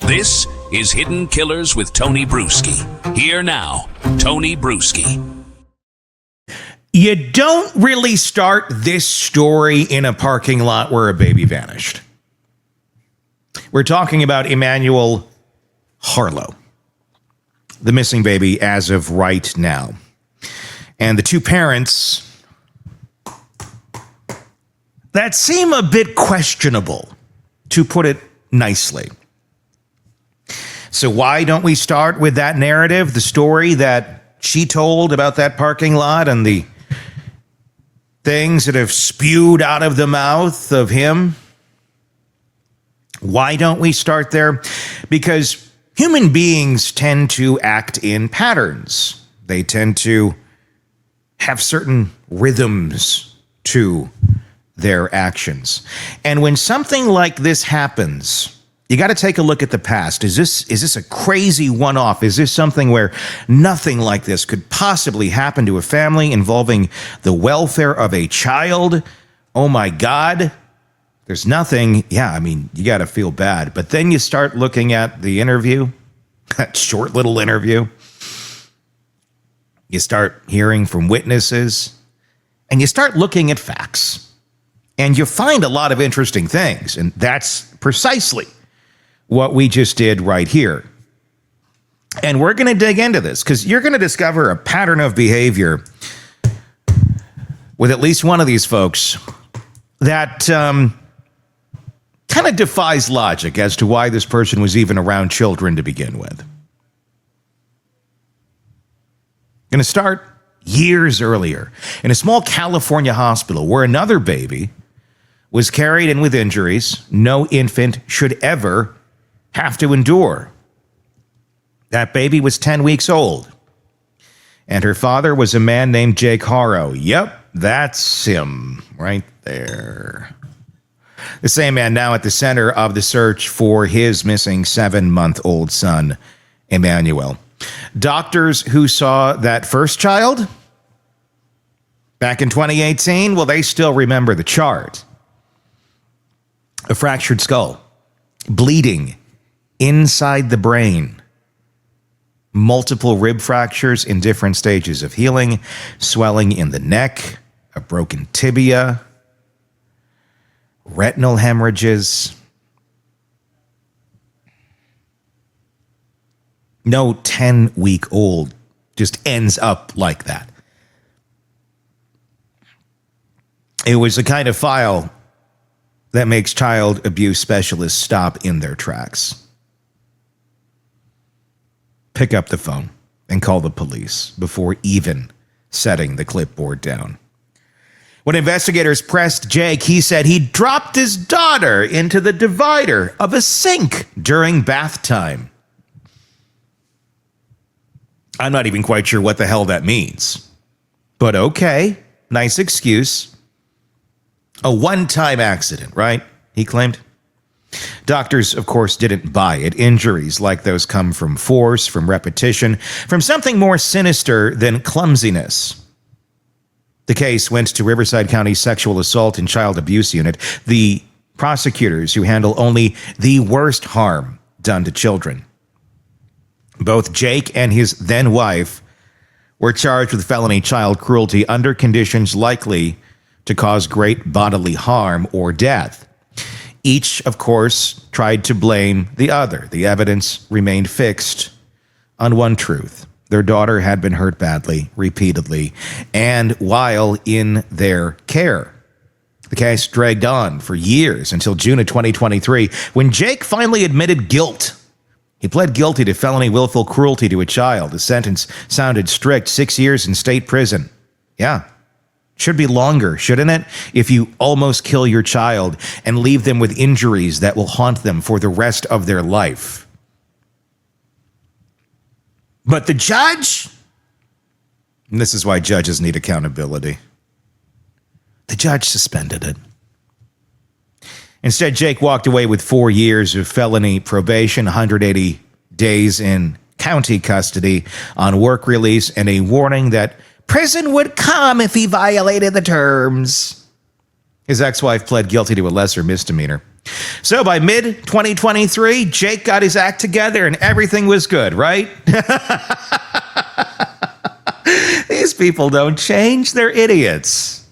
This is Hidden Killers with Tony Bruschi. Here now, Tony Bruschi. You don't really start this story in a parking lot where a baby vanished. We're talking about Emmanuel Haro, the missing baby as of right now. And the two parents that seem a bit questionable, to put it nicely. So why don't we start with that narrative, the story that she told about that parking lot and the things that have spewed out of the mouth of him? Why don't we start there? Because human beings tend to act in patterns. They tend to have certain rhythms to their actions. And when something like this happens, you got to take a look at the past. Is this a crazy one-off? Is this something where nothing like this could possibly happen to a family involving the welfare of a child? Oh my God. There's nothing. Yeah, I mean, you got to feel bad. But then you start looking at the interview, that short little interview. You start hearing from witnesses, and you start looking at facts. And you find a lot of interesting things. And that's precisely what we just did right here. And we're going to dig into this because you're going to discover a pattern of behavior with at least one of these folks that kind of defies logic as to why this person was even around children to begin with. Going to start years earlier in a small California hospital where another baby was carried in with injuries no infant should ever have to endure. That baby was 10 weeks old, and her father was a man named Jake Haro. Yep, that's him right there. The same man now at the center of the search for his missing 7-month-old son, Emmanuel. Doctors who saw that first child back in 2018, well, they still remember the chart. A fractured skull, bleeding inside the brain, multiple rib fractures in different stages of healing, swelling in the neck, a broken tibia, retinal hemorrhages. No 10-week-old just ends up like that. It was the kind of file that makes child abuse specialists stop in their tracks. Pick up the phone and call the police before even setting the clipboard down. When investigators pressed Jake, he said he dropped his daughter into the divider of a sink during bath time. I'm not even quite sure what the hell that means. But okay, nice excuse. A one-time accident, right? He claimed. Doctors, of course, didn't buy it. Injuries like those come from force, from repetition, from something more sinister than clumsiness. The case went to Riverside County Sexual Assault and Child Abuse Unit, the prosecutors who handle only the worst harm done to children. Both Jake and his then-wife were charged with felony child cruelty under conditions likely to cause great bodily harm or death. Each, of course, tried to blame the other. The evidence remained fixed on one truth. Their daughter had been hurt badly, repeatedly, and while in their care. The case dragged on for years until June of 2023, when Jake finally admitted guilt. He pled guilty to felony willful cruelty to a child. The sentence sounded strict, 6 years in state prison. Yeah. Should be longer, shouldn't it? If you almost kill your child and leave them with injuries that will haunt them for the rest of their life. But the judge, and this is why judges need accountability, the judge suspended it. Instead, Jake walked away with 4 years of felony probation, 180 days in county custody on work release, and a warning that prison would come if he violated the terms. His ex-wife pled guilty to a lesser misdemeanor. So by mid-2023, Jake got his act together and everything was good, right? These people don't change. They're idiots.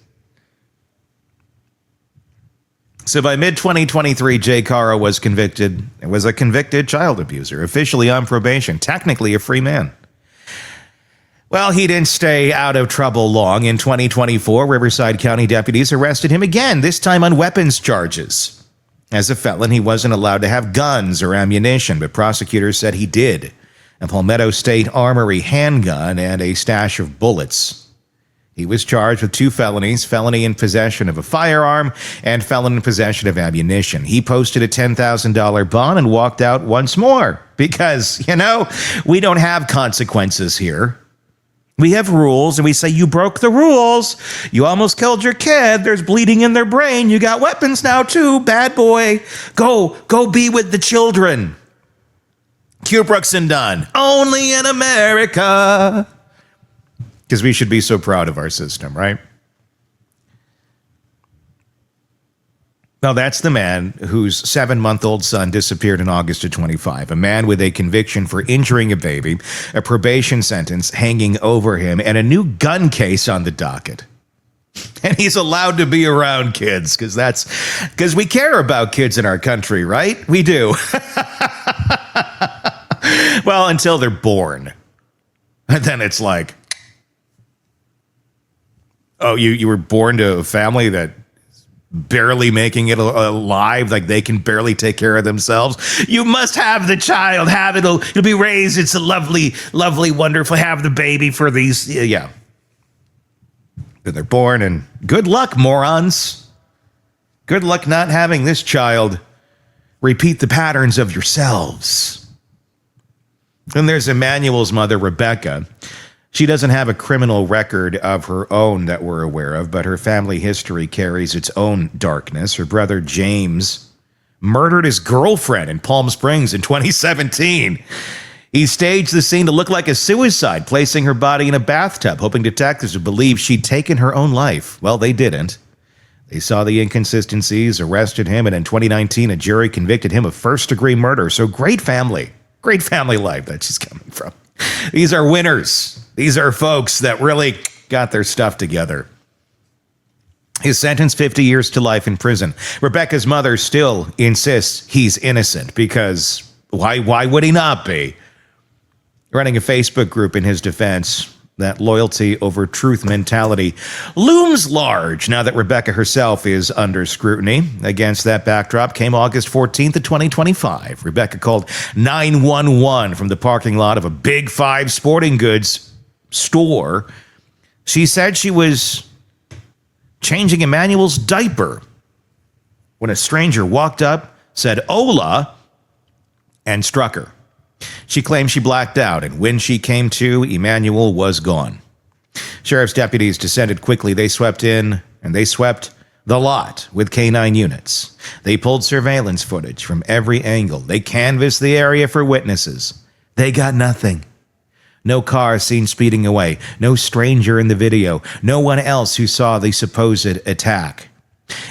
So by mid-2023, Jake Haro was convicted. It was a convicted child abuser, officially on probation, technically a free man. Well, he didn't stay out of trouble long. In 2024, Riverside County deputies arrested him again, this time on weapons charges. As a felon, he wasn't allowed to have guns or ammunition, but prosecutors said he did. A Palmetto State Armory handgun and a stash of bullets. He was charged with 2 felonies, felony in possession of a firearm and felon in possession of ammunition. He posted a $10,000 bond and walked out once more because, we don't have consequences here. We have rules, and we say, you broke the rules. You almost killed your kid. There's bleeding in their brain. You got weapons now, too. Bad boy. Go be with the children. Q Brooks and Dunn. Only in America. Because we should be so proud of our system, right? Now, that's the man whose 7-month-old son disappeared in August of 25. A man with a conviction for injuring a baby, a probation sentence hanging over him, and a new gun case on the docket. And he's allowed to be around kids because we care about kids in our country, right? We do. Well, until they're born. And then it's like, oh, you were born to a family that barely making it alive, like they can barely take care of themselves. You must have the child, have it, it'll be raised. It's a lovely, lovely, wonderful, have the baby for these. Yeah. Then they're born, and good luck, morons. Good luck not having this child repeat the patterns of yourselves. Then there's Emmanuel's mother, Rebecca. She doesn't have a criminal record of her own that we're aware of, but her family history carries its own darkness. Her brother, James, murdered his girlfriend in Palm Springs in 2017. He staged the scene to look like a suicide, placing her body in a bathtub, hoping detectives would believe she'd taken her own life. Well, they didn't. They saw the inconsistencies, arrested him, and in 2019, a jury convicted him of first-degree murder. So great family life that she's coming from. These are winners. These are folks that really got their stuff together. His sentence, 50 years to life in prison. Rebecca's mother still insists he's innocent because why would he not be? Running a Facebook group in his defense, that loyalty over truth mentality looms large now that Rebecca herself is under scrutiny. Against that backdrop came August 14th of 2025. Rebecca called 911 from the parking lot of a Big Five sporting goods store. She said she was changing Emmanuel's diaper when a stranger walked up, said "Hola," and struck her. She claimed she blacked out, and when she came to, Emmanuel was gone. Sheriff's deputies descended quickly. They swept in, and they swept the lot with K-9 units. They pulled surveillance footage from every angle. They canvassed the area for witnesses. They got nothing. No car seen speeding away. No stranger in the video. No one else who saw the supposed attack.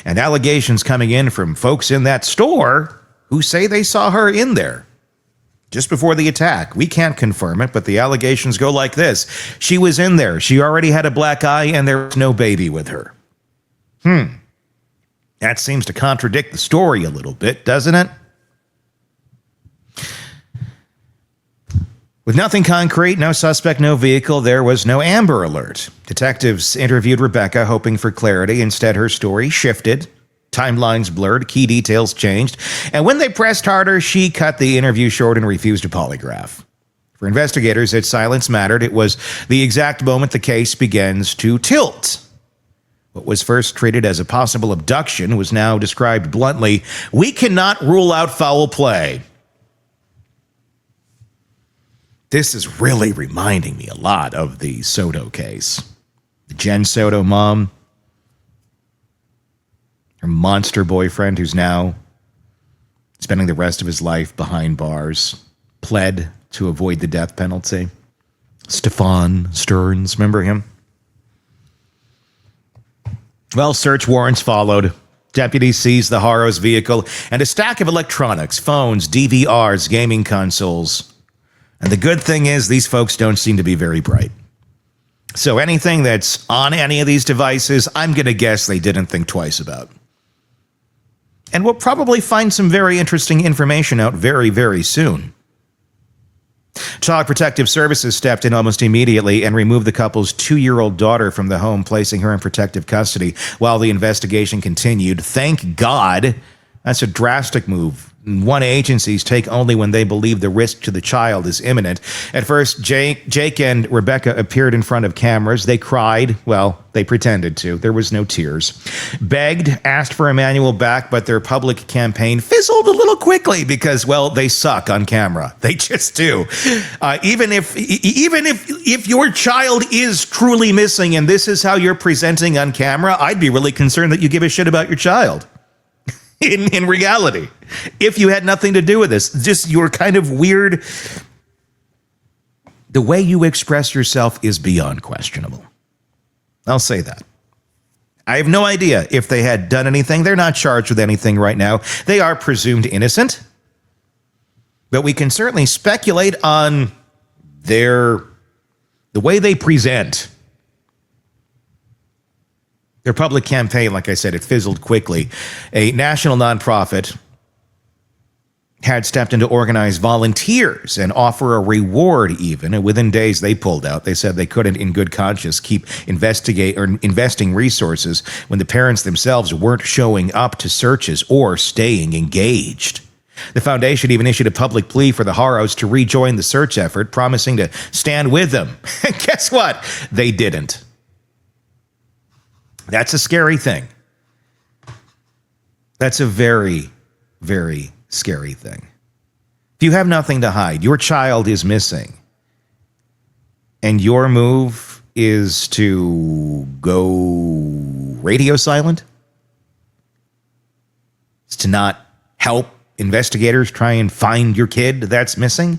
And allegations coming in from folks in that store who say they saw her in there just before the attack. We can't confirm it, but the allegations go like this. She was in there. She already had a black eye, and there was no baby with her. That seems to contradict the story a little bit, doesn't it? With nothing concrete, no suspect, no vehicle, there was no Amber Alert. Detectives interviewed Rebecca, hoping for clarity. Instead, her story shifted. Timelines blurred, key details changed, and when they pressed harder, she cut the interview short and refused a polygraph. For investigators, that silence mattered. It was the exact moment the case begins to tilt. What was first treated as a possible abduction was now described bluntly. We cannot rule out foul play. This is really reminding me a lot of the Soto case. The Jen Soto mom, her monster boyfriend who's now spending the rest of his life behind bars, pled to avoid the death penalty. Stefan Stearns, remember him? Well, search warrants followed. Deputies seized the Haro's vehicle and a stack of electronics, phones, DVRs, gaming consoles. And the good thing is these folks don't seem to be very bright. So anything that's on any of these devices, I'm going to guess they didn't think twice about. And we'll probably find some very interesting information out very, very soon. Child Protective Services stepped in almost immediately and removed the couple's 2-year-old daughter from the home, placing her in protective custody while the investigation continued. Thank God. That's a drastic move. One agencies take only when they believe the risk to the child is imminent. At first, Jake and Rebecca appeared in front of cameras. They cried. Well, they pretended to. There was no tears. Begged, asked for Emmanuel back, but their public campaign fizzled a little quickly because, well, they suck on camera. They just do. Even if your child is truly missing and this is how you're presenting on camera, I'd be really concerned that you give a shit about your child. In reality, if you had nothing to do with this, just you're kind of weird. The way you express yourself is beyond questionable. I'll say that. I have no idea if they had done anything. They're not charged with anything right now. They are presumed innocent. But we can certainly speculate on the way they present. Their public campaign, like I said, it fizzled quickly. A national nonprofit had stepped in to organize volunteers and offer a reward even. And within days, they pulled out. They said they couldn't, in good conscience, keep investing resources when the parents themselves weren't showing up to searches or staying engaged. The foundation even issued a public plea for the Haros to rejoin the search effort, promising to stand with them. And guess what? They didn't. That's a scary thing. That's a very, very scary thing. If you have nothing to hide, your child is missing, and your move is to go radio silent, it's to not help investigators try and find your kid that's missing.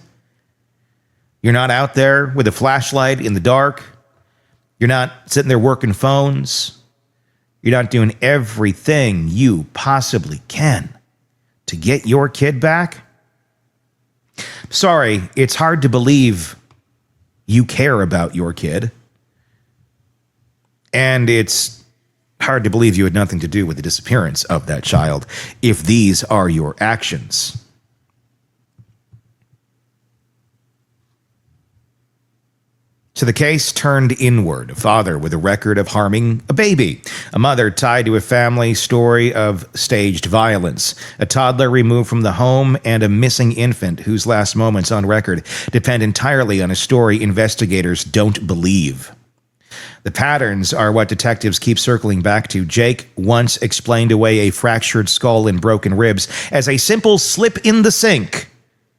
You're not out there with a flashlight in the dark. You're not sitting there working phones. You're not doing everything you possibly can to get your kid back. Sorry, it's hard to believe you care about your kid. And it's hard to believe you had nothing to do with the disappearance of that child if these are your actions. So the case turned inward. A father with a record of harming a baby. A mother tied to a family story of staged violence. A toddler removed from the home and a missing infant whose last moments on record depend entirely on a story investigators don't believe. The patterns are what detectives keep circling back to. Jake once explained away a fractured skull and broken ribs as a simple slip in the sink.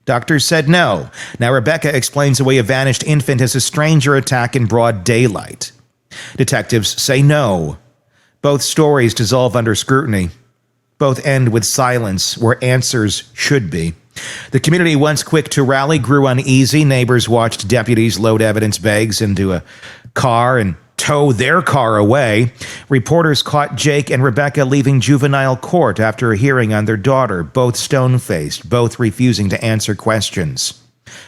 Doctors said no. Now Rebecca explains away a vanished infant as a stranger attack in broad daylight. Detectives say no. Both stories dissolve under scrutiny. Both end with silence where answers should be. The community, once quick to rally, grew uneasy. Neighbors watched deputies load evidence bags into a car and tow their car away. Reporters caught Jake and Rebecca leaving juvenile court after a hearing on their daughter, both stone-faced, both refusing to answer questions.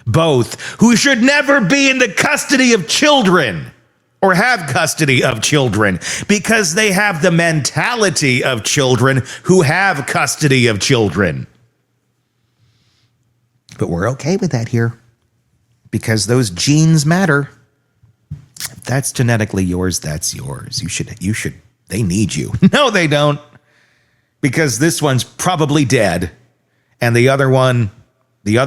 Both who should never be in the custody of children or have custody of children because they have the mentality of children who have custody of children. But we're okay with that here because those genes matter. If that's genetically yours, that's yours. You should, they need you. No, they don't. Because this one's probably dead. And the other one, his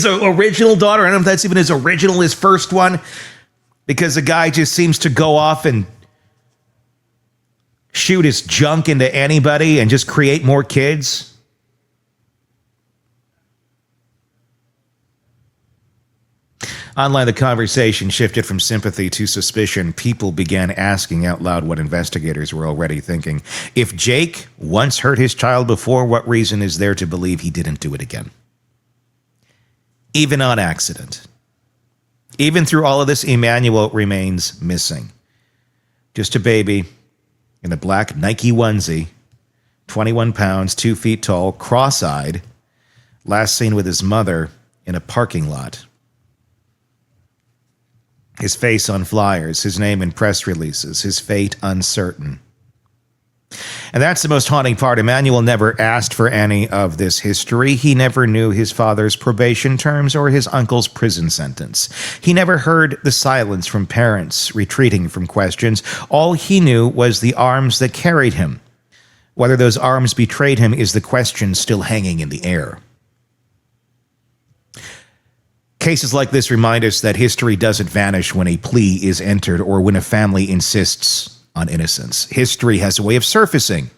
original daughter, I don't know if that's even his original, his first one, because the guy just seems to go off and shoot his junk into anybody and just create more kids. Online, the conversation shifted from sympathy to suspicion. People began asking out loud what investigators were already thinking. If Jake once hurt his child before, what reason is there to believe he didn't do it again? Even on accident. Even through all of this, Emmanuel remains missing. Just a baby in a black Nike onesie, 21 pounds, 2 feet tall, cross-eyed, last seen with his mother in a parking lot. His face on flyers, his name in press releases, his fate uncertain. And that's the most haunting part. Emmanuel never asked for any of this history. He never knew his father's probation terms or his uncle's prison sentence. He never heard the silence from parents retreating from questions. All he knew was the arms that carried him. Whether those arms betrayed him is the question still hanging in the air. Cases like this remind us that history doesn't vanish when a plea is entered or when a family insists on innocence. History has a way of surfacing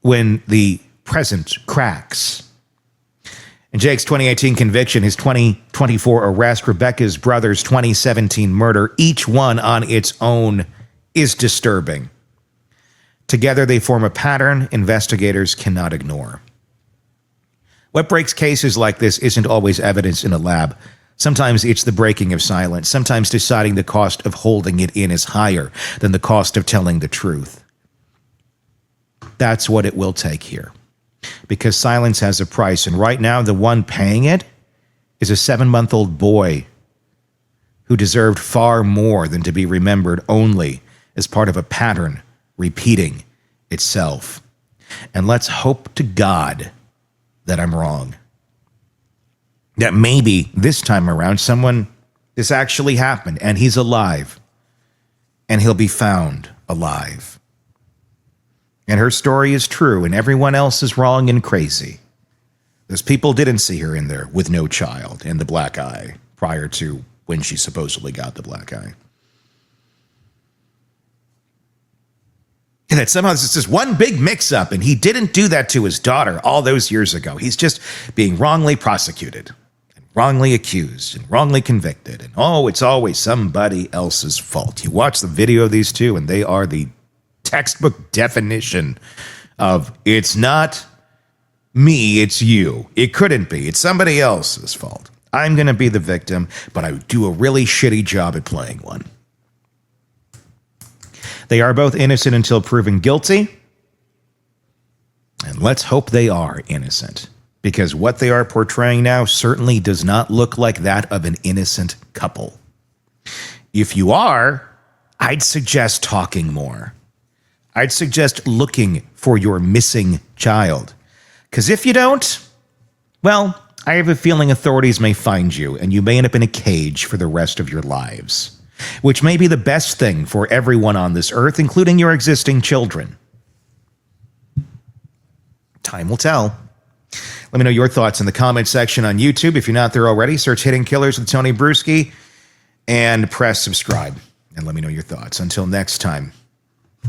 when the present cracks. In Jake's 2018 conviction, his 2024 arrest, Rebecca's brother's 2017 murder, each one on its own is disturbing. Together they form a pattern investigators cannot ignore. What breaks cases like this isn't always evidence in a lab. Sometimes it's the breaking of silence. Sometimes deciding the cost of holding it in is higher than the cost of telling the truth. That's what it will take here. Because silence has a price, and right now the one paying it is a 7-month-old boy who deserved far more than to be remembered only as part of a pattern repeating itself. And let's hope to God that I'm wrong. That maybe this time around this actually happened and he's alive and he'll be found alive. And her story is true and everyone else is wrong and crazy. Those people didn't see her in there with no child and the black eye prior to when she supposedly got the black eye. And that somehow this is just one big mix-up, and he didn't do that to his daughter all those years ago. He's just being wrongly prosecuted, and wrongly accused, and wrongly convicted. And it's always somebody else's fault. You watch the video of these two, and they are the textbook definition of it's not me, it's you. It couldn't be. It's somebody else's fault. I'm going to be the victim, but I do a really shitty job at playing one. They are both innocent until proven guilty. And let's hope they are innocent, because what they are portraying now certainly does not look like that of an innocent couple. If you are, I'd suggest talking more. I'd suggest looking for your missing child. Because if you don't, well, I have a feeling authorities may find you, and you may end up in a cage for the rest of your lives. Which may be the best thing for everyone on this earth, including your existing children. Time will tell. Let me know your thoughts in the comment section on YouTube. If you're not there already, search Hidden Killers with Tony Bruschi and press subscribe. And let me know your thoughts. Until next time,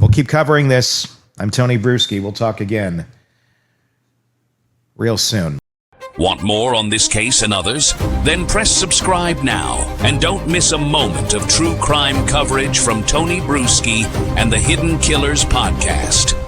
we'll keep covering this. I'm Tony Bruschi. We'll talk again real soon. Want more on this case and others? Then press subscribe now and don't miss a moment of true crime coverage from Tony Bruschi and the Hidden Killers podcast.